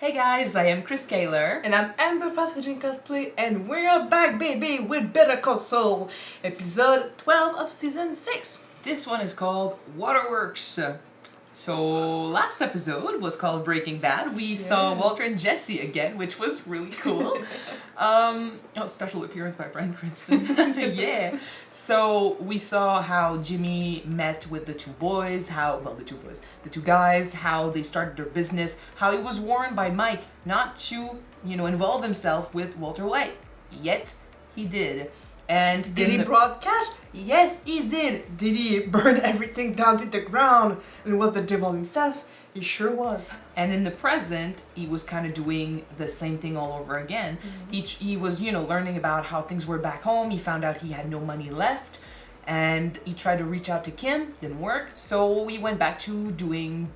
Hey guys, I am Chris Kaler. And I'm Amber Fast Kyuujin Cosplay, and we're back, baby, with Better Call Saul, episode 12 of season 6. This one is called WATERWORKS. So last episode was called Breaking Bad. We saw Walter and Jesse again, which was really cool. Special appearance by Bryan Cranston. Yeah. So we saw how Jimmy met with the two guys, how they started their business, how he was warned by Mike not to, involve himself with Walter White. Yet he did. And did he broadcast? Yes, he did. Did he burn everything down to the ground and was the devil himself? He sure was. And in the present, he was kind of doing the same thing all over again. Mm-hmm. He was, learning about how things were back home. He found out he had no money left. And he tried to reach out to Kim. Didn't work. So we went back to doing,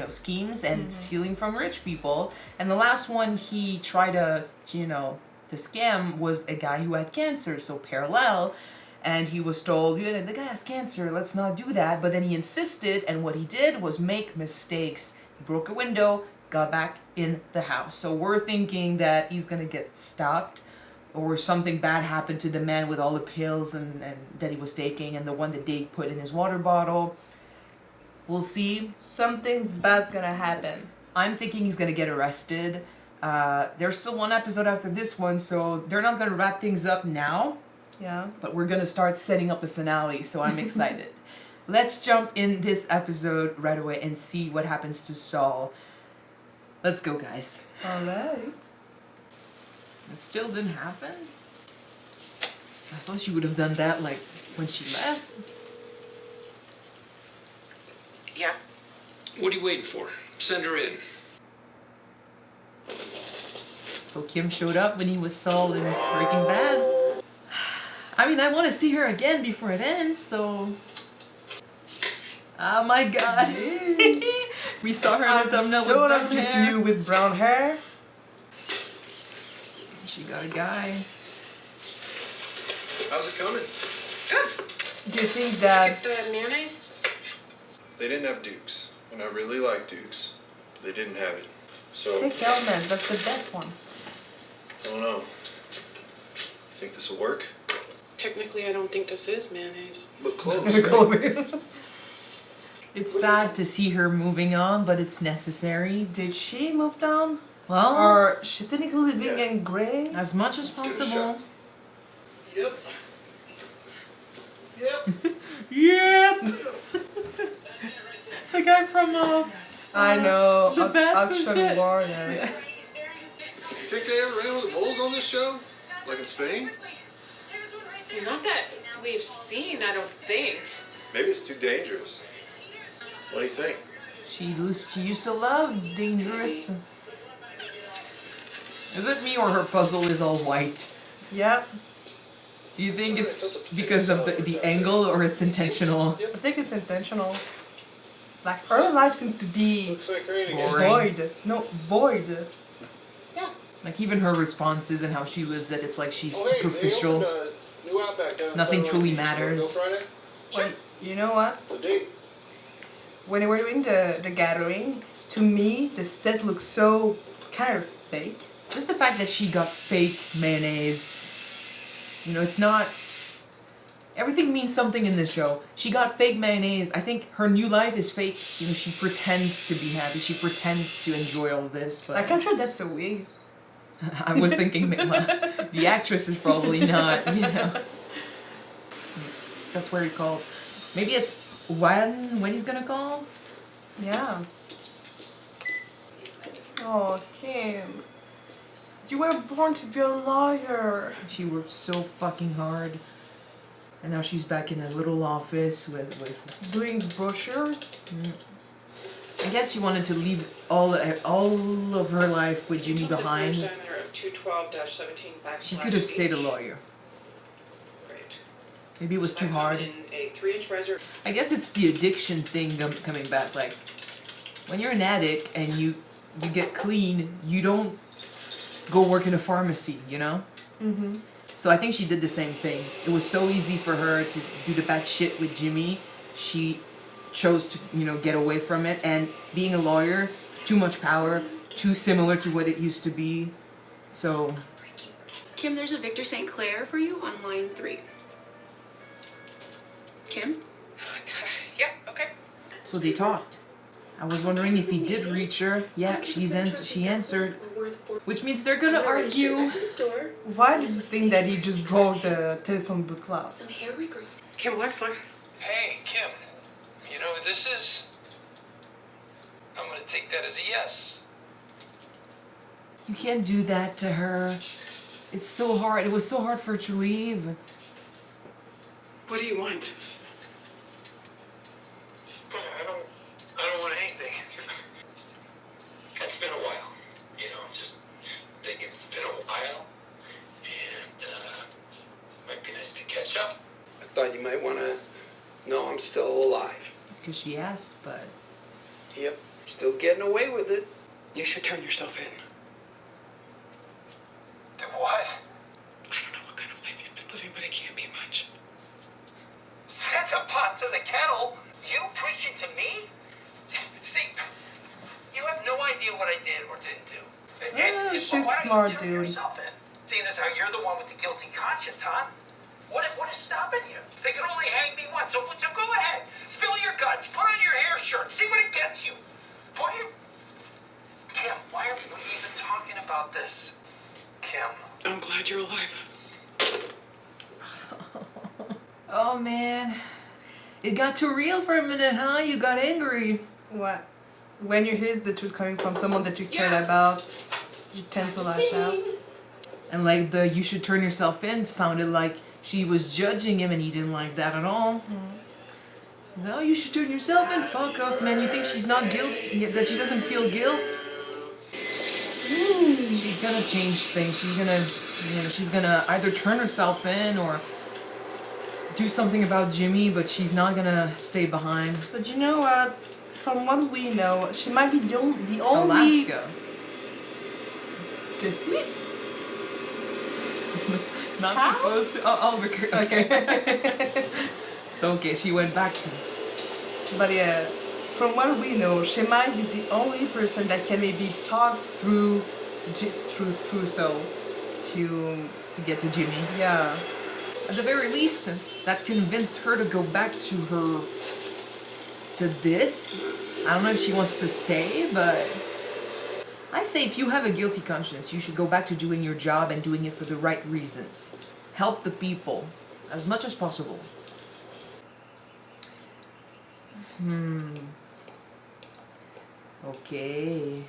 schemes and stealing from rich people. And the last one he tried to, the scam was a guy who had cancer, so parallel. And he was told, the guy has cancer, let's not do that. But then he insisted, and what he did was make mistakes. He broke a window, got back in the house. So we're thinking that he's gonna get stopped, or something bad happened to the man with all the pills and that he was taking, and the one that they put in his water bottle. We'll see. Something's bad's gonna happen. I'm thinking he's gonna get arrested. There's still one episode after this one, so they're not gonna wrap things up now. Yeah. But we're gonna start setting up the finale, so I'm excited. Let's jump in this episode right away and see what happens to Saul. Let's go, guys. Alright. It still didn't happen? I thought she would have done that, like, when she left. Yeah. What are you waiting for? Send her in. So Kim showed up when he was Saul in Breaking Bad. I mean, I want to see her again before it ends, so... Oh my god. We saw her in the thumbnail with brown I'm so used to you with brown hair. She got a guy. How's it coming? Good. Do you think that... Get the mayonnaise? They didn't have Dukes, and I really like Dukes. They didn't have it. So, Take Elman, that's the best one. I don't know. Think this will work? Technically, I don't think this is mayonnaise. Look close, right? It's sad to see her moving on, but it's necessary. Did she move down? Well, Or she's technically living in Grey? as much as Let's give it a possible. shot. Yep. Yep. The guy from I know. The bats and Action shit. War, yeah. You think they ever ran with the bulls on this show? Like in Spain? Not that we've seen, I don't think. Maybe it's too dangerous. What do you think? She used to love dangerous. Is it me or her puzzle is all white? Yep. Do you think it's because of the angle or it's intentional? I think it's intentional. Like, her life seems to be Looks like rain again. Boring. void. No, void. Yeah. Like even her responses and how she lives it, it's like she's Oh, hey, superficial. They opened a new Outback down in Nothing Sunlight truly Beach. Wanna matters. Go Friday? Wait, you know what? It's a date. When they were doing the gathering, to me, the set looks so kind of fake. Just the fact that she got fake mayonnaise. It's not... Everything means something in this show. She got fake mayonnaise. I think her new life is fake. She pretends to be happy. She pretends to enjoy all this. But Like, I'm sure that's a wig. I was thinking the actress is probably not, That's where he called. Maybe it's when he's gonna call? Yeah. Oh, Kim. You were born to be a lawyer. She worked so fucking hard. And now she's back in a little office with Doing brochures? I guess she wanted to leave all of her life with Jimmy behind. She could have stayed a lawyer. Maybe it was too hard. I guess it's the addiction thing coming back. Like, when you're an addict and you get clean, you don't go work in a pharmacy, Mm-hmm. So I think she did the same thing. It was so easy for her to do the bad shit with Jimmy. She chose to, get away from it. And being a lawyer, too much power, too similar to what it used to be. So Kim, there's a Victor St. Clair for you on line 3. Kim? Yeah, okay. so they talked. I was wondering if he did reach her. Yeah, she answered. Which means they're gonna argue. Why did you think that he just broke the telephone book glass? Kim Wexler. Hey, Kim. You know who this is? I'm gonna take that as a yes. You can't do that to her. It's so hard. It was so hard for her to leave. What do you want? I don't want anything. It's been a while. You know, just thinking it's been a while. And, might be nice to catch up. I thought you might want to know I'm still alive. Because she asked, but... Yep, still getting away with it. You should turn yourself in. To what? I don't know what kind of life you've been living, but it can't be much. Set the pot to the kettle? You preaching to me? See, you have no idea what I did or didn't do. She's why don't smart, you turn dude. yourself in? Seeing as how you're the one with the guilty conscience, huh? What is stopping you? They can only hang me once, so go ahead. Spill your guts. Put on your hair shirt. See what it gets you. Kim, why are we even talking about this? Kim. I'm glad you're alive. Oh, man. It got too real for a minute, huh? You got angry. What? When you hear the truth coming from someone that you cared about, you tend to lash out. And like the you should turn yourself in sounded like she was judging him and he didn't like that at all. No, you should turn yourself in. Fuck off, man. You think she's not guilty? That she doesn't feel guilt? She's gonna change things. She's gonna either turn herself in or do something about Jimmy, but she's not gonna stay behind. But you know what? From what we know, she might be the only... Alaska. Just... Not How? supposed to. Oh, okay. So okay, she went back. But yeah, from what we know, she might be the only person that can maybe talk through so to get to Jimmy. Yeah. At the very least, that convinced her to go back to her. To this. I don't know if she wants to stay, but I say if you have a guilty conscience, you should go back to doing your job and doing it for the right reasons. Help the people as much as possible. Okay.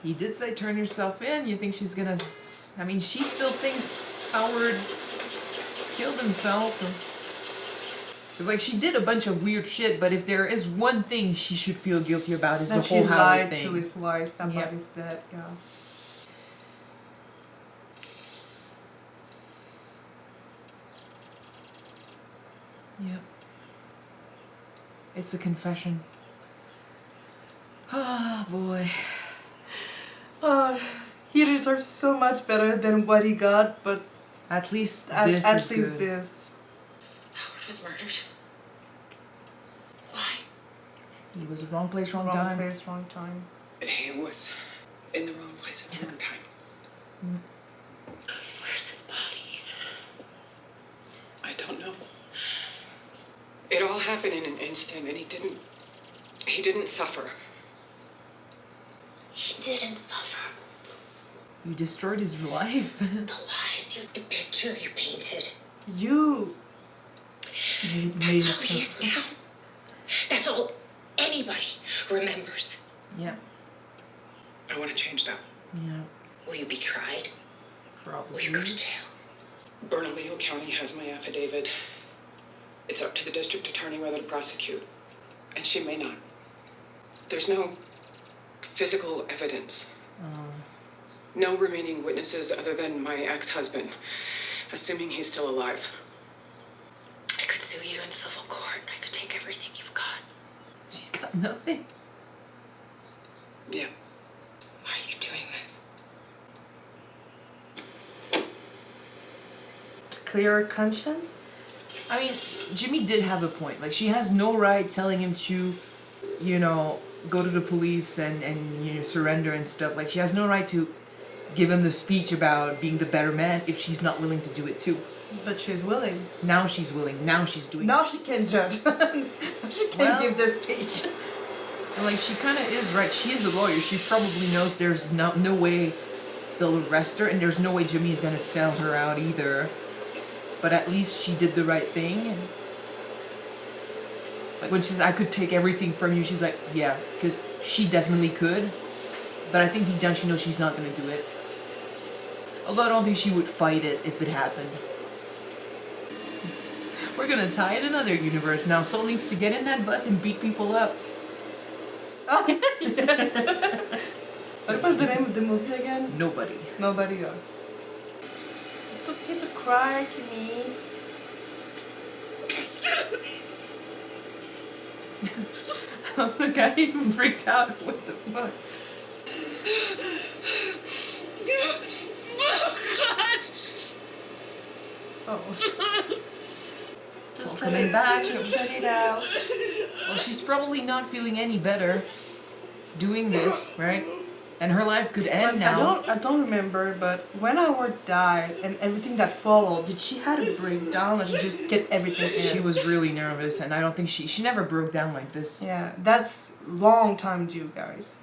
He did say turn yourself in. You think she's gonna... I mean, she still thinks Howard killed himself. Because, like, she did a bunch of weird shit, but if there is one thing she should feel guilty about, is the that whole she Howard lied thing. to his wife about Yep. his death, yeah. Yep. It's a confession. Ah, boy. He deserves so much better than what he got, but At least at this is least good. this. Howard was murdered. Why? He was wrong place, wrong Wrong time. place, wrong time. He was in the wrong place at the wrong time. Where's his body? I don't know. It all happened in an instant, and he didn't suffer. He didn't suffer. You destroyed his life. The lies, the picture you painted. You made That's all he us is now. That's all anybody remembers. Yep. I want to change that. Yeah. Will you be tried? Will Probably. you go to jail? Bernalillo County has my affidavit. It's up to the district attorney whether to prosecute. And she may not. There's no physical evidence. No remaining witnesses other than my ex-husband, assuming he's still alive. I could sue you in civil court. I could take everything you've got. She's got nothing. Yeah. Why are you doing this? clear conscience. I mean, Jimmy did have a point. Like, she has no right telling him to, you know, go to the police and you know, surrender and stuff. Like, she has no right to give him the speech about being the better man if she's not willing to do it too. But she's willing. Now she's willing. Now she's doing Now she can judge. Now she can give the speech. And like, she kind of is right. She is a lawyer. She probably knows there's no way they'll arrest her, and there's no way Jimmy is gonna sell her out either. But at least she did the right thing. Like, when she says, I could take everything from you, she's like, yeah, because she definitely could. But I think deep down she knows she's not gonna do it. Although I don't think she would fight it if it happened. We're gonna tie in another universe now. Saul needs to get in that bus and beat people up. Oh, yes. What was the name of the movie again? Nobody. Nobody else. It's okay to cry, Kimmy. The guy even freaked out. What the fuck? Oh. It's all coming back. Just let it out. Well, she's probably not feeling any better doing this, right? And her life could end now. I don't remember, but when Howard died and everything that followed, did she had a breakdown or she just get everything in? She was really nervous, and I don't think she never broke down like this. Yeah, that's long time due, guys.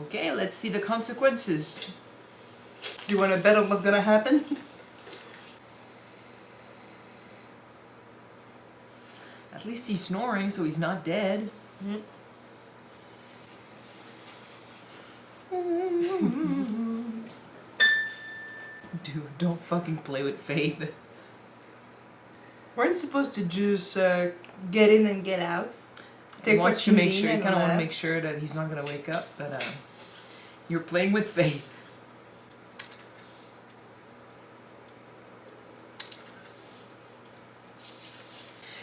Okay, let's see the consequences. Do you want to bet on what's gonna happen? At least he's snoring, so he's not dead. Mm-hmm. Dude, don't fucking play with Faith. Weren't supposed to just get in and get out. He wants to make sure, you and kind of want to laugh. make sure that he's not going to wake up, but you're playing with Faith.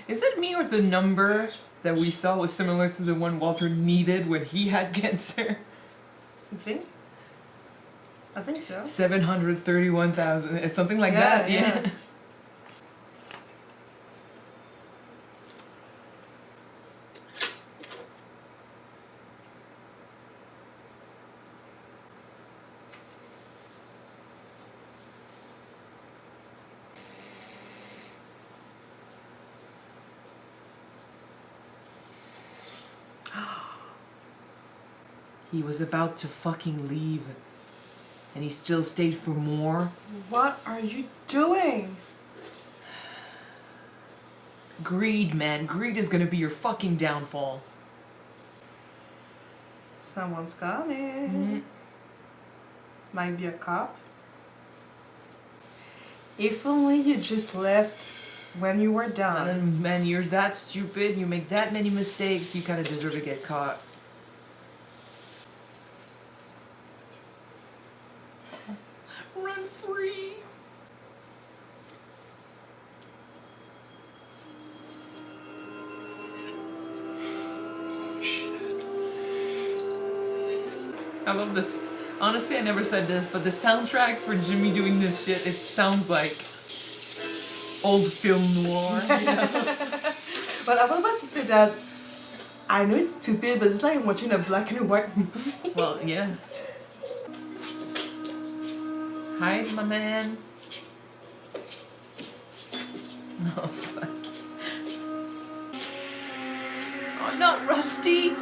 Is it me or the number that we saw was similar to the one Walter needed when he had cancer? You think? I think so. 731,000. It's something like Yeah, that. yeah. Yeah. He was about to fucking leave. And he still stayed for more. What are you doing? Greed, man. Greed is gonna be your fucking downfall. Someone's coming. Mm-hmm. Might be a cop. If only you just left when you were done. And man, you're that stupid. You make that many mistakes. You kind of deserve to get caught. Run free. I love this. Honestly, I never said this, but the soundtrack for Jimmy doing this shit, it sounds like old film noir. You know? But I was about to say that I know it's stupid, but it's like watching a black and white movie. Well, yeah. Hi, my man. Oh, fuck. Oh, not Rusty.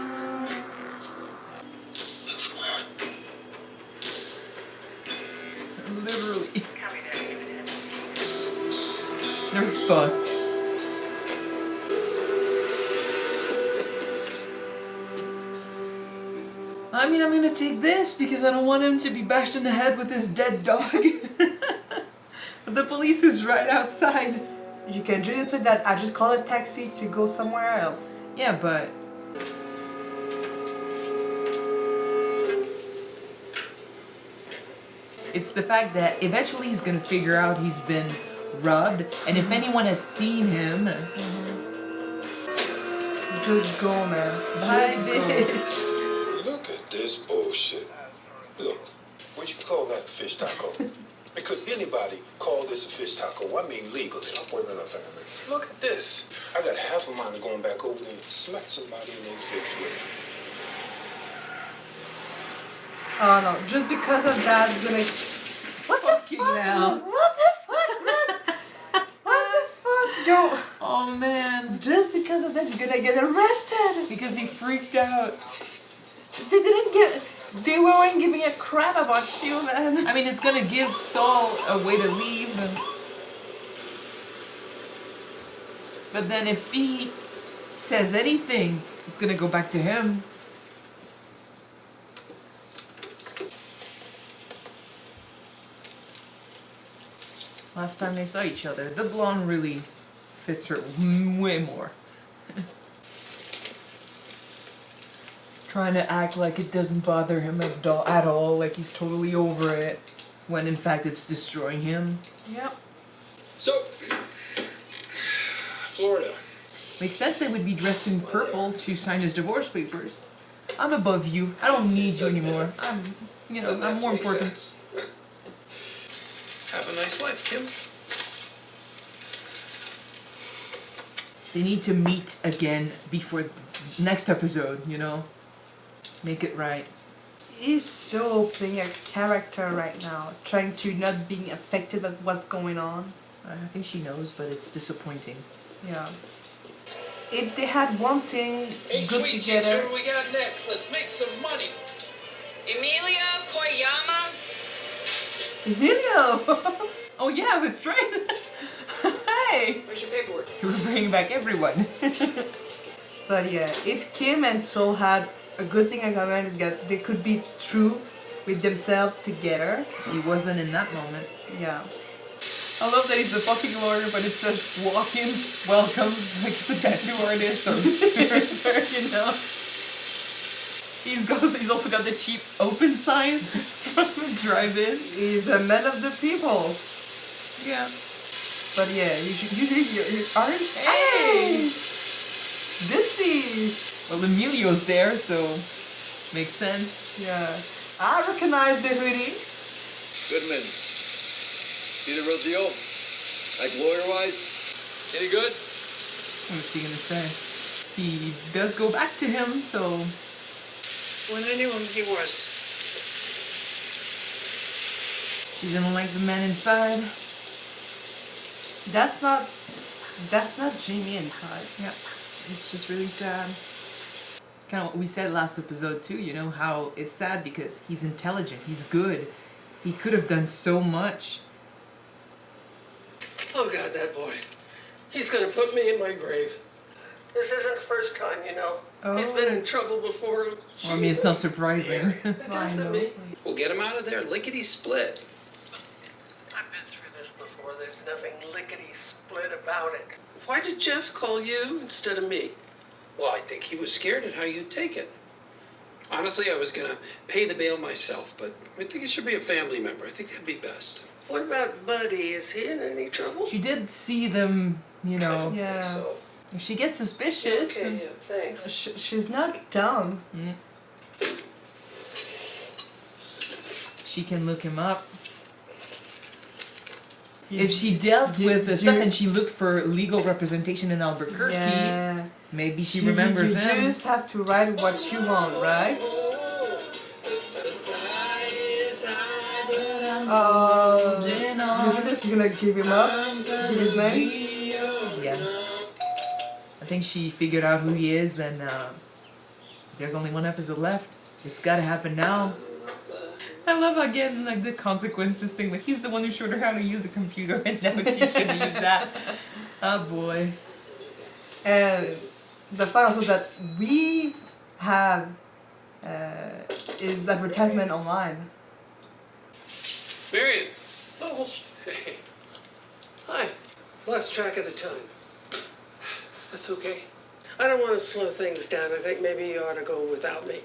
Literally. They're fucked. I mean, I'm gonna take this because I don't want him to be bashed in the head with his dead dog. But the police is right outside. You can do it with that. I just call a taxi to go somewhere else. Yeah, but... it's the fact that eventually he's gonna figure out he's been robbed, and if anyone has seen him... Just go, man. Bye, Just go. bitch. Look at this bullshit. Look, what you call that fish taco? And could anybody call this a fish taco? I mean, legally. Wait a minute, family. Look at this. I got half a mind going back over there and smack somebody in their face with it. Oh no, just because of that, it's gonna. What the Fucking fuck? hell. What the fuck, man? What the fuck, Joe? Oh man. Just because of that, you're gonna get arrested. Because he freaked out. They didn't get. They weren't giving a crap about you, man. I mean, it's gonna give Saul a way to leave. But then if he says anything, it's gonna go back to him. Last time they saw each other, the blonde really fits her way more. He's trying to act like it doesn't bother him at all, like he's totally over it, when in fact it's destroying him. Yep. So, Florida. Makes sense they would be dressed in purple to sign his divorce papers. I'm above you. I don't need you anymore. I'm more important. Sense. Have a nice life, Kim. They need to meet again before next episode, you know? Make it right. He's so playing a character right now, trying to not being affected by what's going on. I think she knows, but it's disappointing. Yeah. If they had one thing Hey, good sweet cheeks, together, what do we got next? Let's make some money. Emilio Koyama? Emilio. Oh yeah, that's right. Hey! Where's your paperwork? We're bringing back everyone. But yeah, if Kim and Saul had a good thing in common is that they could be true with themselves together. He wasn't in that moment. Yeah. I love that he's a fucking lawyer, but it says walk-ins, welcome, like he's a tattoo artist or you know. He's also got the cheap open sign from drive-in. He's a man of the people. Yeah. But yeah, usually you aren't. Hey! Disney! Well, Emilio's there, so makes sense. Yeah. I recognize the hoodie. Goodman. See the real deal? Like lawyer-wise? Any good? What was she gonna say? He does go back to him, so When I knew him, he was. she didn't like the man inside. That's not Jamie inside. Yeah. It's just really sad. Kind of what we said last episode too, you know, how it's sad because he's intelligent, he's good. He could have done so much. Oh, God, that boy. He's gonna put me in my grave. This isn't the first time, you know. He's been in trouble before. Well, I mean, it's not surprising. I know. We'll get him out of there lickety-split. I've been through this before. There's nothing lickety-split about it. Why did Jeff call you instead of me? Well, I think he was scared at how you'd take it. Honestly, I was gonna pay the bail myself, but I think it should be a family member. I think that'd be best. What about Buddy? Is he in any trouble? She did see them, you know. Yeah. So, She gets suspicious. okay, yeah, thanks. She's not dumb. She can look him up. If she dealt with the stuff and she looked for legal representation in Albuquerque, Yeah. maybe she remembers you him. just have to write what you want, right? Oh, you're gonna give him up? Give his name? Yeah. I think she figured out who he is, and there's only one episode left. It's gotta happen now. I love again like the consequences thing. Like he's the one who showed her how to use the computer, and now she's gonna use that. Oh boy. And the fact also that we have is advertisement online. Marion. Oh, hey. Hi. Lost track of the time. That's okay. I don't want to slow things down. I think maybe you ought to go without me.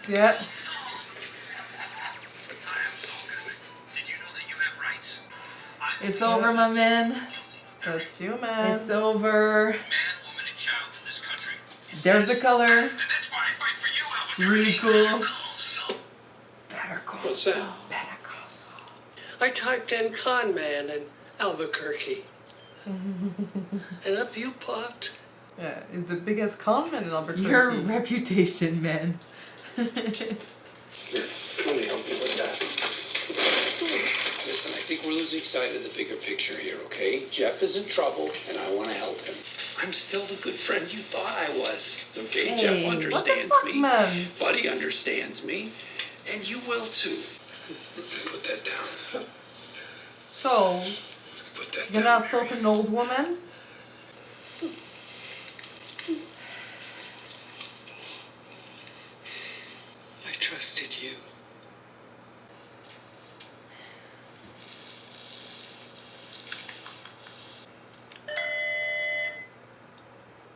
Yeah. It's over, my man. That's you, man. It's over. Man, woman, and child in this country. There's the color. And that's why I fight for you, Albuquerque. Really cool. So What's that? Better Call Saul. I typed in con man in Albuquerque. And up you popped. Yeah, he's the biggest con man in Albuquerque. Your reputation, man. Here, let me help you with that. Listen, I think we're losing sight of the bigger picture here, okay? Jeff is in trouble, and I want to help him. I'm still the good friend you thought I was. Okay, Hey, Jeff what understands the fuck, me. man? Buddy understands me. And you will too. Put that down. So, Put that you're down. gonna assault an old woman? I trusted you.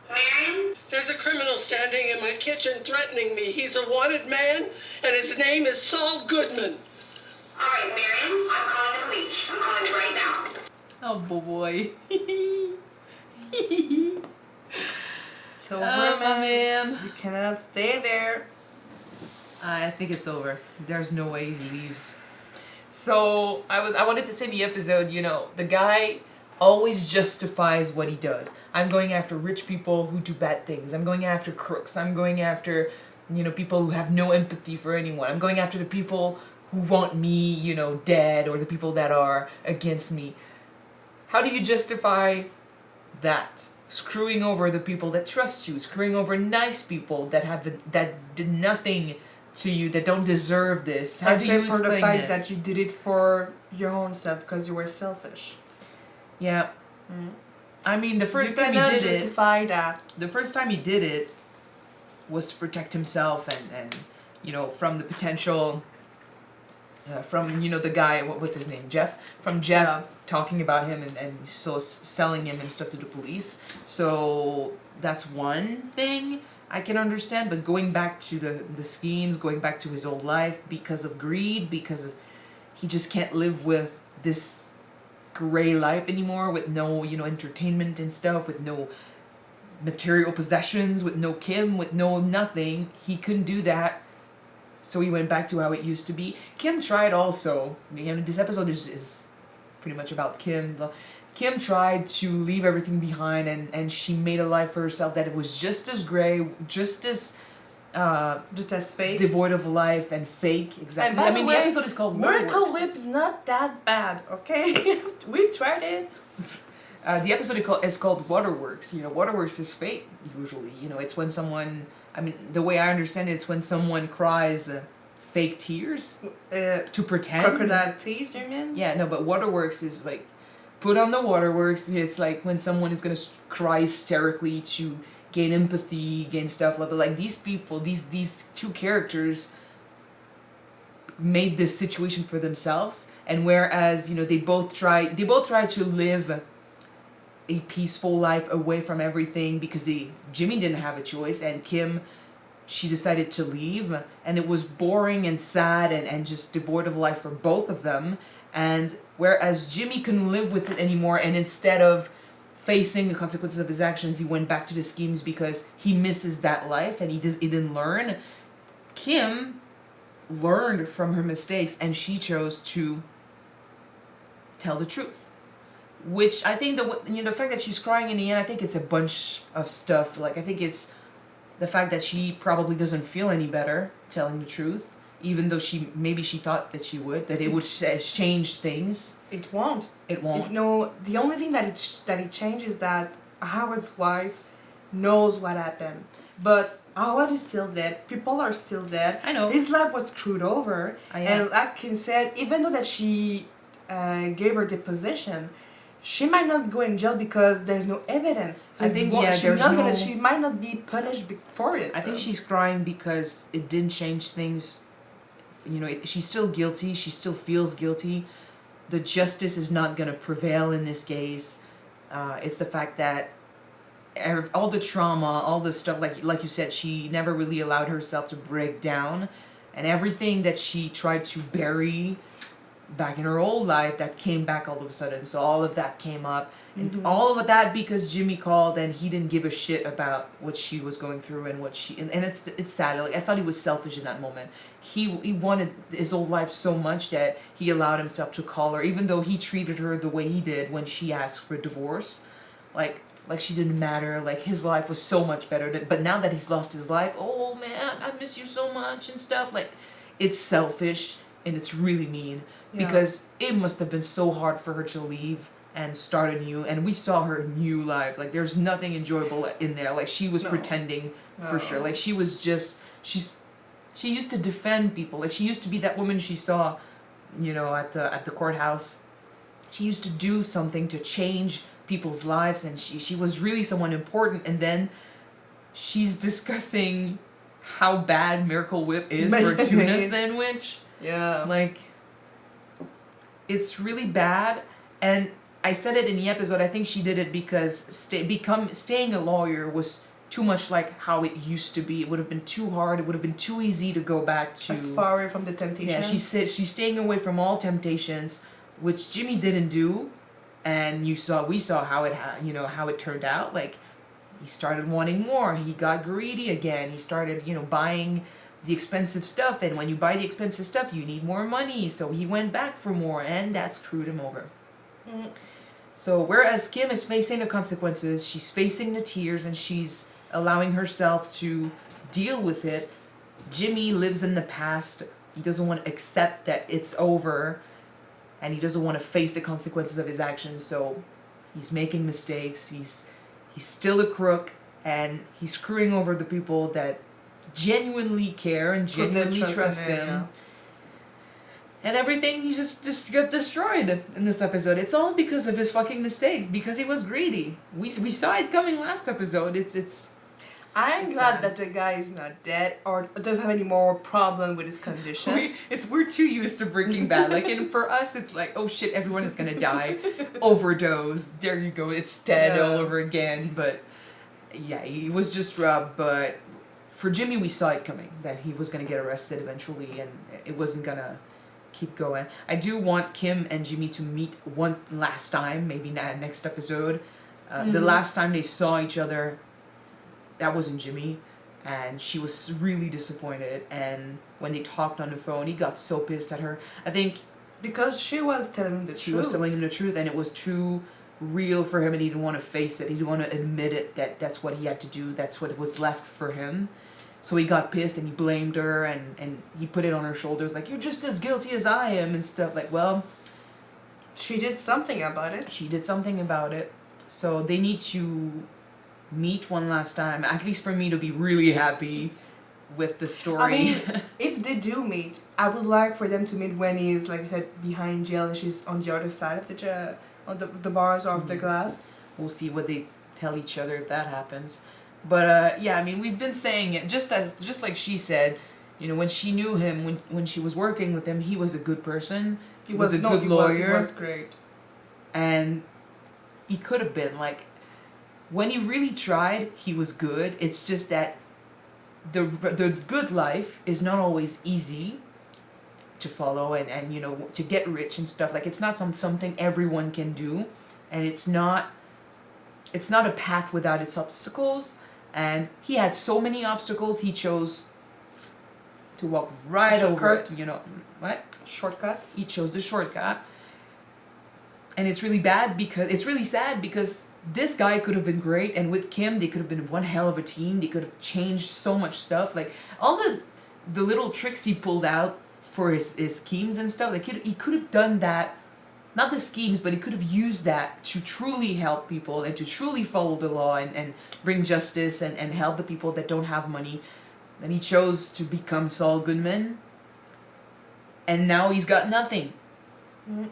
Marion? There's a criminal standing in my kitchen threatening me. He's a wanted man, and his name is Saul Goodman. All right, Marion, I'm calling the police. I'm calling right now. Oh boy. It's over, Oh, my man. You cannot stay there. I think it's over. There's no way he leaves. So I wanted to say in the episode, you know, the guy always justifies what he does. I'm going after rich people who do bad things. I'm going after crooks. I'm going after, you know, people who have no empathy for anyone. I'm going after the people who want me, you know, dead, or the people that are against me. How do you justify that? Screwing over the people that trust you, screwing over nice people that did nothing to you, that don't deserve this. How do you Except for the explain fact that? that you did it for your own self because you were selfish. Yeah. I mean, the first you time he cannot did it, justify that. the first time he did it was to protect himself and you know, from the potential from, you know, the guy, what's his name, Jeff, from Jeff Yeah. talking about him and so selling him and stuff to the police. So that's one thing I can understand, but going back to the schemes, going back to his old life because of greed, because he just can't live with this gray life anymore, with no, you know, entertainment and stuff, with no material possessions, with no Kim, with no nothing. He couldn't do that. So he went back to how it used to be. Kim tried also. You know, this episode is pretty much about Kim. Kim tried to leave everything behind, and she made a life for herself that it was just as gray, just as fake. devoid of life and fake. Exactly. And by I the mean, way, the episode is called Miracle WATERWORKS. Whip is not that bad, okay? We tried it. The episode is called WATERWORKS. You know, WATERWORKS is fake usually. You know, it's when someone. I mean, the way I understand it, it's when someone cries fake tears to pretend. Crocodile tears, you mean? Yeah, no, but WATERWORKS is like, put on the WATERWORKS. It's like when someone is gonna cry hysterically to gain empathy, gain stuff. But like these people, these two characters made this situation for themselves, and whereas, you know, they both try to live a peaceful life away from everything because Jimmy didn't have a choice, and Kim, she decided to leave, and it was boring and sad and just devoid of life for both of them. And whereas Jimmy couldn't live with it anymore, and instead of facing the consequences of his actions, he went back to the schemes because he misses that life and he didn't learn. Kim learned from her mistakes, and she chose to tell the truth. Which I think the fact that she's crying in the end, I think it's a bunch of stuff. Like, I think it's the fact that she probably doesn't feel any better telling the truth, even though she thought that she would, that it would change things. It won't. It won't. No, the only thing that it changes is that Howard's wife knows what happened, but Howard is still dead. People are still dead. I know. His life was screwed over, and like Kim said, even though that she gave her deposition, she might not go in jail because there's no evidence. So I think she might not be punished for it. I think she's crying because it didn't change things. You know, she's still guilty. She still feels guilty. The justice is not going to prevail in this case. It's the fact that all the trauma, all the stuff, like you said, she never really allowed herself to break down, and everything that she tried to bury back in her old life that came back all of a sudden. So all of that came up. And all of that because Jimmy called and he didn't give a shit about what she was going through and what she... And it's sad. Like, I thought he was selfish in that moment. He wanted his old life so much that he allowed himself to call her, even though he treated her the way he did when she asked for a divorce. Like she didn't matter. Like, his life was so much better. But now that he's lost his life, oh man, I miss you so much and stuff. Like, it's selfish and it's really mean. Yeah. Because it must have been so hard for her to leave and start anew, and we saw her new life. Like, there's nothing enjoyable in there. Like, she was pretending for sure. Like, she was just she used to defend people. Like, she used to be that woman she saw, you know, at the courthouse. She used to do something to change people's lives, and she was really someone important. And then she's discussing how bad Miracle Whip is for a tuna sandwich. Yeah, like, it's really bad. And I said it in the episode, I think she did it because staying a lawyer was too much like how it used to be. It would have been too hard. It would have been too easy to go back to... As far away from the temptation. Yeah, she's staying away from all temptations, which Jimmy didn't do. And we saw how it turned out. Like, he started wanting more. He got greedy again. He started, buying the expensive stuff. And when you buy the expensive stuff, you need more money. So he went back for more, and that screwed him over. Mm. So whereas Kim is facing the consequences, she's facing the tears, and she's allowing herself to deal with it, Jimmy lives in the past. He doesn't want to accept that it's over, and he doesn't want to face the consequences of his actions. So he's making mistakes. He's still a crook, and he's screwing over the people that genuinely care and genuinely trust him. Yeah. And everything, he just got destroyed in this episode. It's all because of his fucking mistakes, because he was greedy. We saw it coming last episode. I'm glad that the guy is not dead or doesn't have any more problem with his condition. We're too used to Breaking Bad. Like, and for us, it's like, oh shit, everyone is gonna die, overdose. There you go, it's dead all over again. But yeah, he was just robbed. But for Jimmy, we saw it coming, that he was gonna get arrested eventually, and it wasn't gonna keep going. I do want Kim and Jimmy to meet one last time, maybe next episode. The last time they saw each other, that wasn't Jimmy, and she was really disappointed. And when they talked on the phone, he got so pissed at her. I think because she was telling him the truth. She was telling him the truth, and it was too real for him, and he didn't want to face it. He didn't want to admit it, that's what he had to do. That's what was left for him. So he got pissed and he blamed her, and he put it on her shoulders, like, you're just as guilty as I am and stuff. Like, well, she did something about it. She did something about it. So they need to meet one last time, at least for me to be really happy with the story. I mean, if they do meet, I would like for them to meet when he's, like you said, behind jail and she's on the other side of the jail, on the bars of the glass. We'll see what they tell each other if that happens. But yeah, I mean, we've been saying it just like she said, when she knew him, when she was working with him, he was a good person. He was a good lawyer. He was great. And he could have been, like, when he really tried, he was good. It's just that the good life is not always easy to follow and to get rich and stuff. Like, it's not something everyone can do, and it's not a path without its obstacles. And he had so many obstacles, he chose to walk right over it. What? Shortcut. He chose the shortcut. And it's really sad because this guy could have been great, and with Kim, they could have been one hell of a team. They could have changed so much stuff. Like, all the little tricks he pulled out for his schemes and stuff, like, he could have done that. Not the schemes, but he could have used that to truly help people and to truly follow the law and bring justice and help the people that don't have money. Then he chose to become Saul Goodman. And now he's got nothing. Mm-hmm.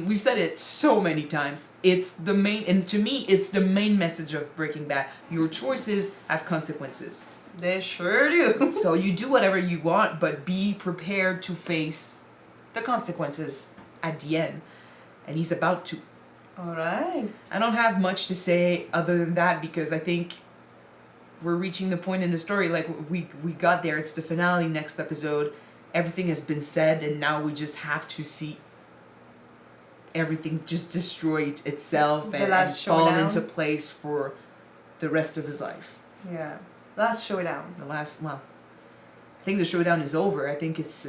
We've said it so many times. And to me, it's the main message of Breaking Bad. Your choices have consequences. They sure do. So you do whatever you want, but be prepared to face the consequences at the end. And he's about to. All right. I don't have much to say other than that, because I think we're reaching the point in the story. Like, we got there. It's the finale next episode. everything has been said, and now we just have to see everything just destroy itself and fall into place for the rest of his life. Yeah. Last showdown. I think the showdown is over. I think it's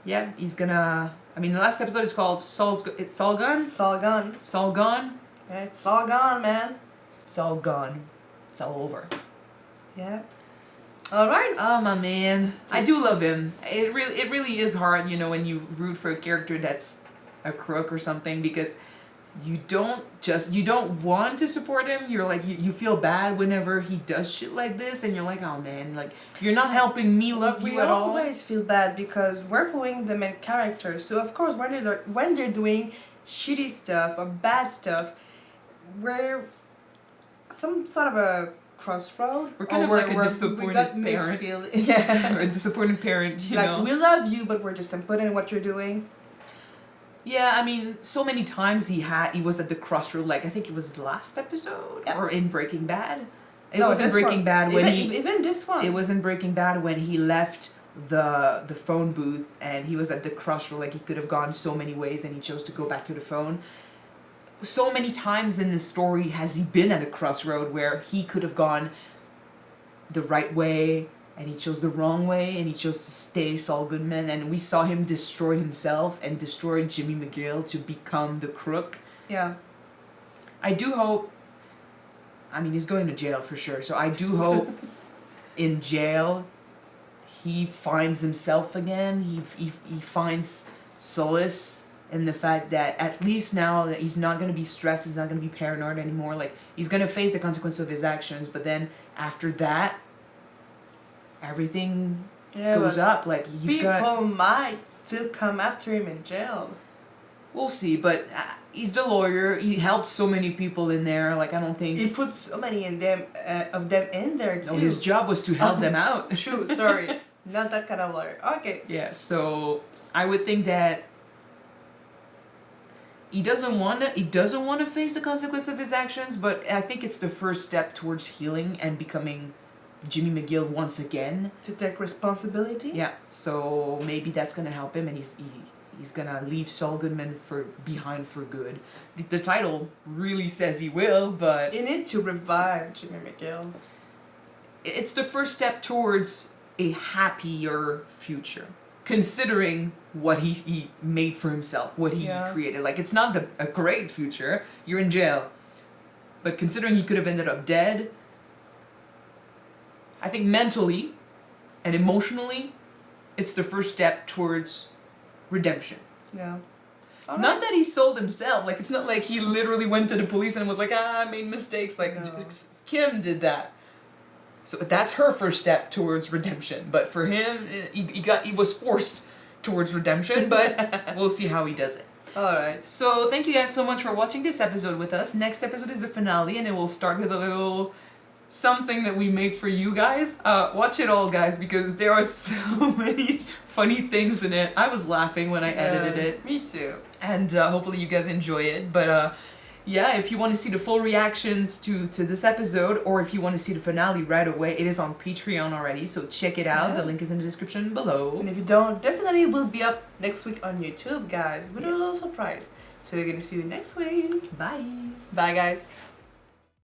he's gonna. I mean, the last episode is called Saul Gone. Saul gone. Saul Gone. Yeah, it's all gone, man. Saul gone. It's all over. Yeah. All right. Oh my man, I do love him. It really is hard, you know, when you root for a character that's a crook or something, because you don't want to support him. You're like you feel bad whenever he does shit like this, and you're like, oh man, like you're not helping me love you at all. We always feel bad because we're following the main character. So of course, when they're doing shitty stuff or bad stuff, we're some sort of a crossroad. We're kind of like a disappointed parent. Yeah. Or a disappointed parent, you know. Like, we love you, but we're disappointed in what you're doing. Yeah, I mean, so many times he was at the crossroad. Like, I think it was his last episode, or in Breaking Bad. It was in Breaking Bad when even this one. It was in Breaking Bad when he left the phone booth, and he was at the crossroad. Like, he could have gone so many ways, and he chose to go back to the phone. So many times in this story has he been at a crossroad where he could have gone the right way, and he chose the wrong way, and he chose to stay Saul Goodman, and we saw him destroy himself and destroy Jimmy McGill to become the crook. Yeah. I do hope, I mean, he's going to jail for sure, so I do hope in jail he finds himself again, he finds solace in the fact that at least now that he's not going to be stressed, he's not going to be paranoid anymore, like, he's going to face the consequence of his actions, but then after that, everything goes up. Like, people might still come after him in jail. We'll see, but he's the lawyer. He helped so many people in there. Like, I don't think he put so many of them in there too. No, his job was to help them out. True. Sorry, not that kind of lawyer. Okay. Yeah. So I would think that he doesn't want to face the consequence of his actions, but I think it's the first step towards healing and becoming Jimmy McGill once again. To take responsibility? Yeah, so maybe that's gonna help him, and he's gonna leave Saul Goodman behind for good. The title really says he will, but you need to revive Jimmy McGill. It's the first step towards a happier future, considering what he made for himself, what he created. Like, it's not a great future. You're in jail, but considering he could have ended up dead, I think mentally and emotionally, it's the first step towards redemption. Yeah. Not that he sold himself. Like, it's not like he literally went to the police and was like, I made mistakes. Like, Kim did that. So that's her first step towards redemption. But for him, he was forced towards redemption, but we'll see how he does it. Alright. So thank you guys so much for watching this episode with us. Next episode is the finale, and it will start with a little something that we made for you guys. Watch it all, guys, because there are so many funny things in it. I was laughing when I edited it. Me too. And hopefully you guys enjoy it. But yeah, if you want to see the full reactions to this episode, or if you want to see the finale right away, it is on Patreon already, so check it out. The link is in the description below. And if you don't, definitely will be up next week on YouTube, guys, with a little surprise. So we're gonna see you next week. Bye. Bye, guys.